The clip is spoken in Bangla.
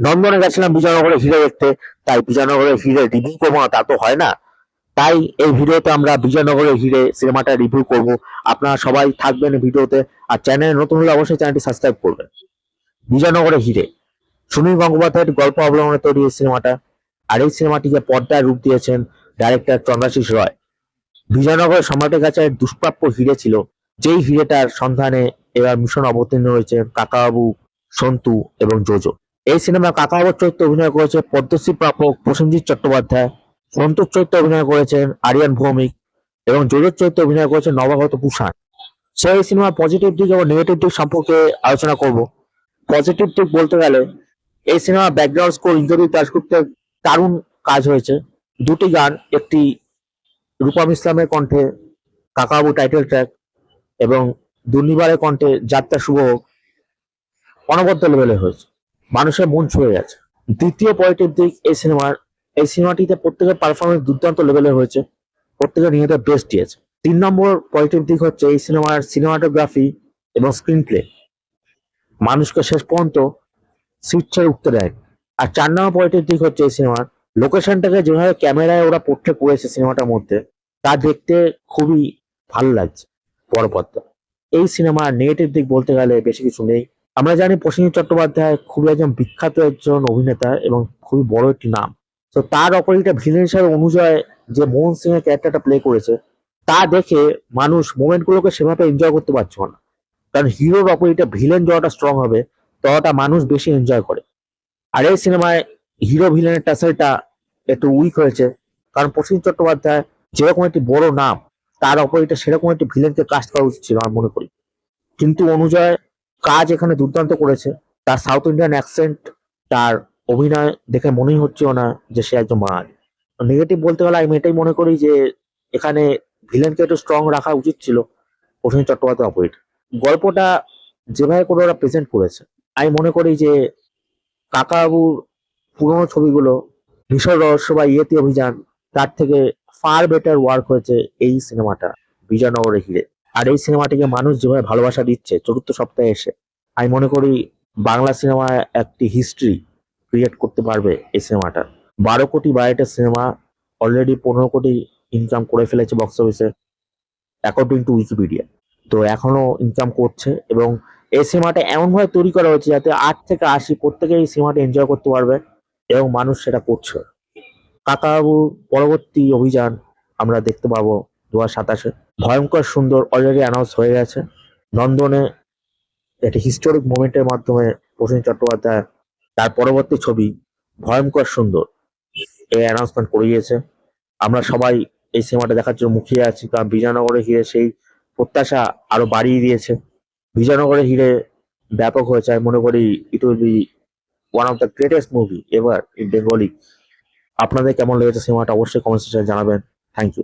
নন্দনে গেছিলাম বিজয়নগরের হিরে দেখতে, তাই বিজয়নগরের হিরে রিভিউ করবো না তা তো হয় না। তাই এই ভিডিওতে আমরা বিজয়নগরের হিরে সিনেমাটা রিভিউ করব। আপনারা সবাই থাকবেন ভিডিওতে, আর চ্যানেলে নতুন হলে অবশ্যই চ্যানেলটি সাবস্ক্রাইব করবেন। বিজয়নগরের হিরে সুনীল গঙ্গোপাধ্যায়ের গল্প অবলম্বনে তৈরি এই সিনেমাটা, আর এই সিনেমাটিকে পর্দায় রূপ দিয়েছেন ডাইরেক্টর চন্দ্রাশিস রয়। বিজয়নগরের সম্রাটের কাছে এক দুষ্প্রাপ্য হিরে ছিল, যেই হিরেটার সন্ধানে এবার মিশন অবতীর্ণ হয়েছে কাকাবাবু, সন্তু এবং জোজো। এই সিনেমা কাকাবাবুর চরিত্রে অভিনয় করেছে পদ্মশ্রী প্রাপক প্রসেনজিৎ চট্টোপাধ্যায়, সন্তুর চরিত্রে অভিনয় করেছেন আরিয়ান ভৌমিক এবং জোজোর চরিত্রে অভিনয় করেছেন নবাগত পুষাণ। সেই সিনেমার পজিটিভ দিক এবং নেগেটিভ দিক সম্পর্কে আলোচনা করব। পজিটিভ দিক বলতে গেলে এই সিনেমার ব্যাকগ্রাউন্ড স্কোর ইন্দ্রজিৎ দাশগুপ্তের দারুণ কাজ হয়েছে। দুটি গান, একটি রূপম ইসলামের কণ্ঠে কাকাবাবু টাইটেল ট্র্যাক এবং দুর্নিবারের কণ্ঠে যাত্রা শুভ হোক, অনবদ্য লেভেলে হয়েছে, মানুষের মন ছুঁয়ে গেছে। দ্বিতীয় পজিটিভ দিক এই সিনেমাটিতে প্রত্যেকের পারফরমেন্স দুর্দান্ত লেভেলের হয়েছে, প্রত্যেকের নিজেদের বেস্ট দিয়েছে। 3 নম্বর পজিটিভ দিক হচ্ছে এই সিনেমার সিনেমাটোগ্রাফি এবং স্ক্রিন প্লে মানুষকে শেষ পর্যন্ত সিট ছেড়ে উঠতে দেয়। আর 4 নম্বর পজিটিভ দিক হচ্ছে এই সিনেমার লোকেশনটাকে যেভাবে ক্যামেরায় ওরা পোট্রে করেছে সিনেমাটার মধ্যে, তা দেখতে খুবই ভালো লাগছে বড় পর্দা। এই সিনেমার নেগেটিভ দিক বলতে গেলে বেশি কিছু নেই। আমরা জানি প্রসেনজিৎ চট্টোপাধ্যায় খুবই একজন বিখ্যাত একজন অভিনেতা এবং খুবই বড় একটি নাম। তো তার অপোজিটে ভিলেন হিসেবে অনুজয় যে মোহন সিং এর ক্যারেক্টারটা প্লে করেছে, তা দেখে মানুষ মোমেন্ট গুলোকে সেভাবে এনজয় করতে পারছে না। কারণ হিরোর অপোজিটে ভিলেন যতটা স্ট্রং হবে ততটা মানুষ বেশি এনজয় করে। আর এই সিনেমায় হিরো ভিলেনের টাসেলটা একটু উইক হয়েছে, কারণ প্রসেনজিৎ চট্টোপাধ্যায় যেরকম একটি বড় নাম, তার অপোজিটে সেরকম একটি ভিলেনকে কাস্ট করা উচিত ছিল আমি মনে করি। কিন্তু অনুজয় কাজ এখানে দুর্দান্ত করেছে। তার সাউথ ইন্ডিয়ান অ্যাকসেন্ট, তার অভিনয় দেখে মনেই হচ্ছিল না যে সে একজন বাঙালি। নেগেটিভ বলতে গেলে আমি এটাই মনে করি যে এখানে ভিলেনকে একটু স্ট্রং রাখা উচিত ছিল প্রসেনজিৎ চট্টোপাধ্যায় অপোজিট। গল্পটা যেভাবে করে ওরা প্রেজেন্ট করেছে, আমি মনে করি যে কাকাবাবুর পুরোনো ছবিগুলো মিশর রহস্য বা ইয়েতি অভিযান, তার থেকে ফার বেটার ওয়ার্ক হয়েছে এই সিনেমাটা বিজয়নগরের হিরে। আর এই সিনেমাটিকে মানুষ যেভাবে ভালোবাসা দিচ্ছে চতুর্থ সপ্তাহে এসে, আমি মনে করি বাংলা সিনেমায় একটি হিস্ট্রি ক্রিয়েট করতে পারবে এই সিনেমাটা। 12 কোটি বাজেটের সিনেমা অলরেডি 15 কোটি ইনকাম করে ফেলেছে বক্স অফিসে অ্যাকর্ডিং টু উইকিপিডিয়া। তো এখনো ইনকাম করছে এবং এই সিনেমাটা এমন ভাবে তৈরি করা হয়েছে যাতে 8 থেকে 80 প্রত্যেকে এই সিনেমাটা এনজয় করতে পারবে এবং মানুষ সেটা করছে। কাকাবাবুর পরবর্তী অভিযান আমরা দেখতে পাবো 2027-এ। ভয়ঙ্কর সুন্দর অলরেডি অ্যানাউন্স হয়ে গেছে। নন্দনে একটি হিস্টোরিক মোমেন্টের মাধ্যমে প্রসেনজিৎ চট্টোপাধ্যায় তার পরবর্তী ছবি ভয়ঙ্কর সুন্দর এই অ্যানাউন্সমেন্ট করে গিয়েছে। আমরা সবাই এই সিনেমাটা দেখার জন্য মুখিয়ে আছি, কারণ বিজয়নগরের হিরে সেই প্রত্যাশা আরো বাড়িয়ে দিয়েছে। বিজয়নগরের হিরে ব্যাপক হয়েছে, আমি মনে করি it will be one of the greatest movie ever in Bengali. আপনাদের কেমন লেগেছে সিনেমাটা অবশ্যই কমেন্ট সেকশনে জানাবেন। Thank you.